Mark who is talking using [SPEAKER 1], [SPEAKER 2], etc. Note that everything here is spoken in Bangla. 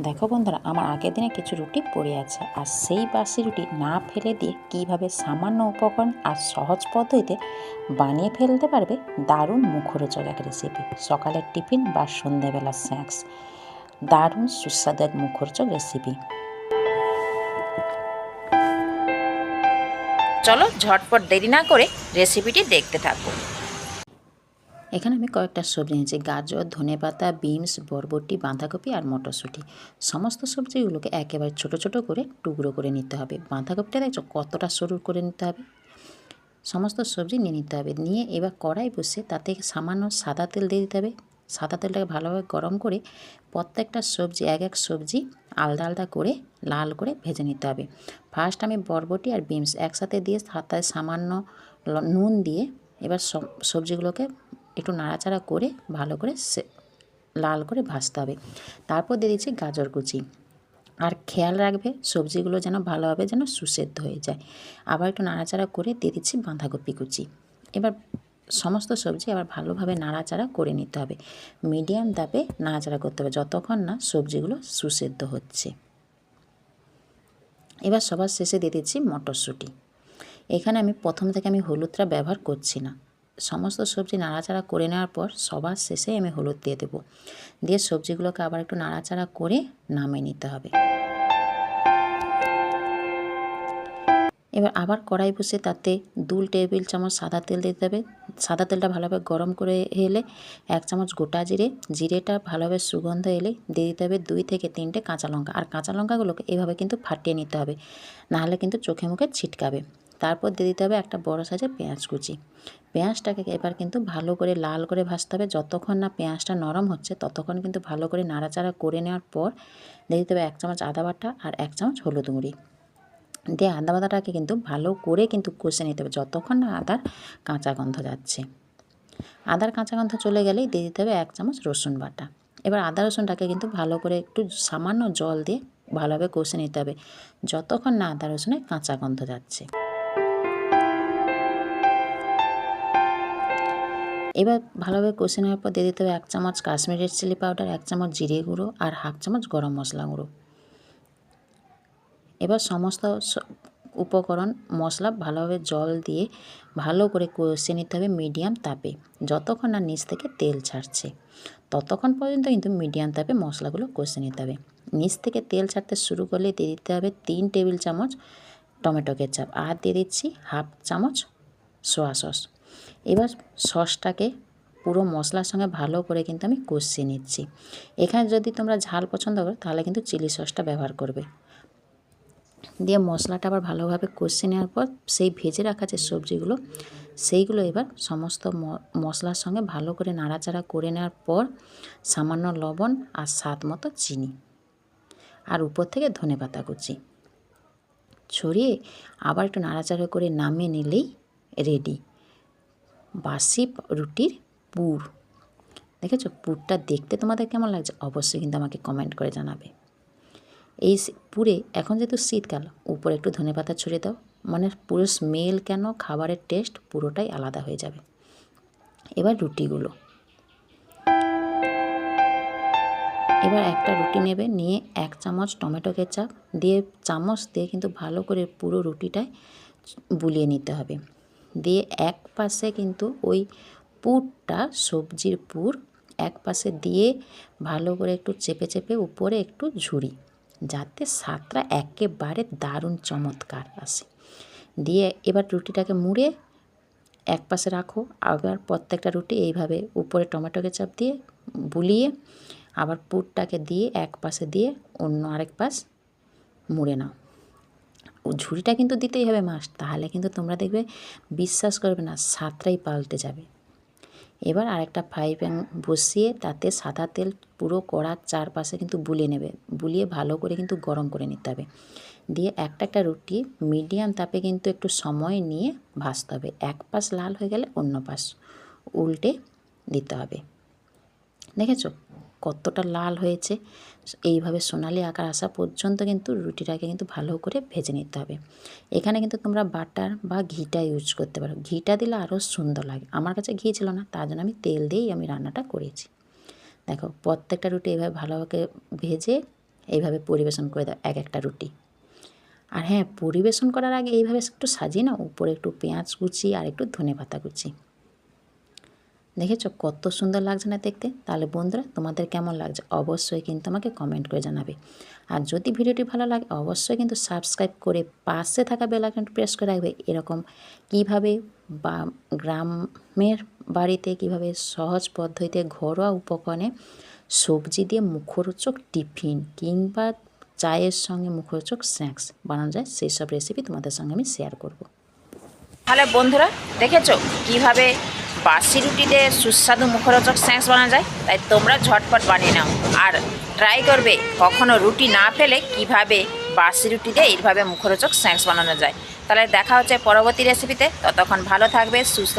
[SPEAKER 1] দেখো বন্ধুরা, আমার আগের দিনে কিছু রুটি পড়ে আছে, আর সেই বাসি রুটি না ফেলে দিয়ে কিভাবে সামান্য উপকরণ আর সহজ পদ্ধতিতে বানিয়ে ফেলতে পারবে দারুণ মুখরোচক এক রেসিপি। সকালের টিফিন বা সন্ধ্যেবেলার স্ন্যাক্স, দারুণ সুস্বাদু এক মুখরোচক রেসিপি। চলো ঝটপট দেরি না করে রেসিপিটি দেখতে থাকো। এখানে আমি কয়েকটা সবজি নিয়েছি: গাজর, ধনেপাতা, বিনস, বরবটি, বাঁধাকপি আর মটরশুঁটি। সমস্ত সবজিগুলোকে একেবারে ছোট ছোট করে টুকরো করে নিতে হবে। বাঁধাকপিটা দেখছো কতটা সরু করে নিতে হবে। সমস্ত সবজি নিয়ে নিতে হবে। নিয়ে এবার কড়াই বসে তাতে সামান্য সাদা তেল দিয়ে দিতে হবে। সাদা তেলটাকে ভালোভাবে গরম করে প্রত্যেকটা সবজি এক এক সবজি আলাদা আলাদা করে লাল করে ভেজে নিতে হবে। ফার্স্ট আমি বরবটি আর বিনস একসাথে দিয়ে তাতে সামান্য নুন দিয়ে এবার সবজিগুলোকে একটু নাড়াচাড়া করে ভালো করে লাল করে ভাজতে হবে। তারপর দিয়ে দিচ্ছি গাজর কুচি। আর খেয়াল রাখবে সবজিগুলো যেন ভালোভাবে যেন সুসেদ্ধ হয়ে যায়। আবার একটু নাড়াচাড়া করে দিয়ে দিচ্ছি বাঁধাকপি কুচি। এবার সমস্ত সবজি আবার ভালোভাবে নাড়াচাড়া করে নিতে হবে। মিডিয়াম তাপে নাড়াচাড়া করতে হবে যতক্ষণ না সবজিগুলো সুসেদ্ধ হচ্ছে। এবার সবার শেষে দিয়ে দিচ্ছি মটরশুঁটি। এখানে আমি প্রথম থেকে হলুদটা ব্যবহার করছি না। সমস্ত সবজি নাড়াচাড়া করে নেওয়ার পর সবার শেষে আমি হলুদ দিয়ে দেবো। দিয়ে সবজিগুলোকে আবার একটু নাড়াচাড়া করে নামিয়ে নিতে হবে। এবার আবার কড়াই বসে তাতে 2 টেবিল চামচ সাদা তেল দিতে হবে। সাদা তেলটা ভালোভাবে গরম করে এলে 1 চামচ গোটা জিরেটা ভালোভাবে সুগন্ধ এলে দিয়ে দিতে হবে 2 থেকে 3টে কাঁচা লঙ্কা। আর কাঁচা লঙ্কাগুলোকে এভাবে কিন্তু ফাটিয়ে নিতে হবে, নাহলে কিন্তু চোখে মুখে ছিটকাবে। তারপর দিয়ে দিতে হবে একটা বড় সাইজের পেঁয়াজ কুচি। পেঁয়াজটাকে এবার কিন্তু ভালো করে লাল করে ভাজতে হবে। যতক্ষণ না পেঁয়াজটা নরম হচ্ছে ততক্ষণ কিন্তু ভালো করে নাড়াচাড়া করে নেওয়ার পর দিয়ে দিতে হবে 1 চামচ আদা বাটা আর 1 চামচ হলুদ গুঁড়ি। দিয়ে আদা বাটাটাকে কিন্তু ভালো করে কিন্তু কষে নিতে হবে যতক্ষণ না আদার কাঁচা গন্ধ যাচ্ছে। আদার কাঁচা গন্ধ চলে গেলেই দিয়ে দিতে হবে 1 চামচ রসুন বাটা। এবার আদা রসুনটাকে কিন্তু ভালো করে একটু সামান্য জল দিয়ে ভালোভাবে কষে নিতে হবে যতক্ষণ না আদা রসুনের কাঁচা গন্ধ যাচ্ছে। এবার ভালোভাবে কষে নেওয়ার পর দিয়ে দিতে হবে 1 চামচ কাশ্মীরি রেড চিলি পাউডার, 1 চামচ জিরে গুঁড়ো আর 1/2 চামচ গরম মশলা গুঁড়ো। এবার সমস্ত উপকরণ মশলা ভালোভাবে জল দিয়ে ভালো করে কষে নিতে হবে মিডিয়াম তাপে। যতক্ষণ না নিচ থেকে তেল ছাড়ছে ততক্ষণ পর্যন্ত কিন্তু মিডিয়াম তাপে মশলাগুলো কষে নিতে হবে। নিচ থেকে তেল ছাড়তে শুরু করলে দিয়ে দিতে হবে 3 টেবিল চামচ টমেটো কেচাপ আর দিয়ে দিচ্ছি 1/2 চামচ সোয়া সস। এবার সসটাকে পুরো মশলার সঙ্গে ভালো করে কিন্তু আমি কষিয়ে নিচ্ছি। এখানে যদি তোমরা ঝাল পছন্দ করো তাহলে কিন্তু চিলি সসটা ব্যবহার করবে। দিয়ে মশলাটা আবার ভালোভাবে কষিয়ে নেওয়ার পর সেই ভেজে রাখা যে সবজিগুলো সেইগুলো এবার সমস্ত মশলার সঙ্গে ভালো করে নাড়াচাড়া করে নেওয়ার পর সামান্য লবণ আর স্বাদ মতো চিনি আর উপর থেকে ধনেপাতা কুচি ছড়িয়ে আবার একটু নাড়াচাড়া করে নামিয়ে নিলেই রেডি বাসি রুটির পুর। দেখেছো পুরটা দেখতে তোমাদের কেমন লাগছে অবশ্যই কিন্তু আমাকে কমেন্ট করে জানাবে। এই পুরে এখন যেহেতু শীতকাল উপরে একটু ধনেপাতা ছড়িয়ে দাও, মানে পুরো স্মেল কেন খাবারের টেস্ট পুরোটাই আলাদা হয়ে যাবে। এবার রুটিগুলো এবার একটা রুটি নেবে, নিয়ে 1 চামচ টমেটো কেচাপ দিয়ে চামচ দিয়ে কিন্তু ভালো করে পুরো রুটিটায় বুলিয়ে নিতে হবে। দিয়ে এক পাশে কিন্তু ওই পুরটা সবজির পুর এক পাশে দিয়ে ভালো করে একটু চেপে চেপে উপরে একটু ঝুড়ি যাতে স্বাদটা একেবারে দারুণ চমৎকার আসে। দিয়ে এবার রুটিটাকে মুড়ে এক পাশে রাখো। আবার প্রত্যেকটা রুটি এইভাবে উপরে টমেটো কেচাপ দিয়ে বুলিয়ে আবার পুরটাকে দিয়ে এক পাশে দিয়ে অন্য আরেক পাশ মুড়ে নাও। ঝুড়িটা কিন্তু দিতেই হবে মাস্ট, তাহলে কিন্তু তোমরা দেখবে বিশ্বাস করবে না স্বাদটাই পাল্টে যাবে। এবার আরেকটা ফ্রাই প্যান বসিয়ে তাতে সাদা তেল পুরো কড়ার চারপাশে কিন্তু বুলিয়ে নেবে, বুলিয়ে ভালো করে কিন্তু গরম করে নিতে হবে। দিয়ে একটা একটা রুটি মিডিয়াম তাপে কিন্তু একটু সময় নিয়ে ভাজতে হবে। এক পাশ লাল হয়ে গেলে অন্য পাশ উল্টে দিতে হবে। দেখেছো কতটা লাল হয়েছে? এইভাবে সোনালি আকার আসা পর্যন্ত কিন্তু রুটিটাকে কিন্তু ভালো করে ভেজে নিতে হবে। এখানে কিন্তু তোমরা বাটার বা ঘিটা ইউজ করতে পারো, ঘিটা দিলে আরও সুন্দর লাগে। আমার কাছে ঘি ছিল না, তার জন্য আমি তেল দিয়েই রান্নাটা করেছি। দেখো প্রত্যেকটা রুটি এভাবে ভালোভাবে ভেজে এইভাবে পরিবেশন করে দাও এক একটা রুটি। আর হ্যাঁ, পরিবেশন করার আগে এইভাবে একটু সাজিয়ে নাও, উপরে একটু পেঁয়াজ কুচি আর একটু ধনেপাতা কুচি। দেখেছো কত সুন্দর লাগছে না দেখতে? তাহলে বন্ধুরা তোমাদের কেমন লাগছে অবশ্যই কিন্তু আমাকে কমেন্ট করে জানাবে। আর যদি ভিডিওটি ভালো লাগে অবশ্যই কিন্তু সাবস্ক্রাইব করে পাশে থাকা বেল আইকনটি প্রেস করে রাখবে। এরকম কিভাবে বা গ্রামের বাড়িতে কিভাবে সহজ পদ্ধতিতে ঘরোয়া উপকরণে সবজি দিয়ে মুখরোচক টিফিন কিংবা চায়ের সঙ্গে মুখরোচক স্ন্যাক্স বানানো যায়, সেই সব রেসিপি তোমাদের সঙ্গে আমি শেয়ার করব।
[SPEAKER 2] তাহলে বন্ধুরা দেখেছো কিভাবে বাসি রুটিতে সুস্বাদু মুখরোচক স্ন্যাক্স বানানো যায়, তাই তোমরা ঝটপট বানিয়ে নাও আর ট্রাই করবে কখনো রুটি না পেলে কিভাবে বাসি রুটি দিয়ে এইভাবে মুখরোচক স্ন্যাক্স বানানো যায়। তাহলে দেখা হচ্ছে পরবর্তী রেসিপিতে, ততক্ষণ ভালো থাকবে, সুস্থ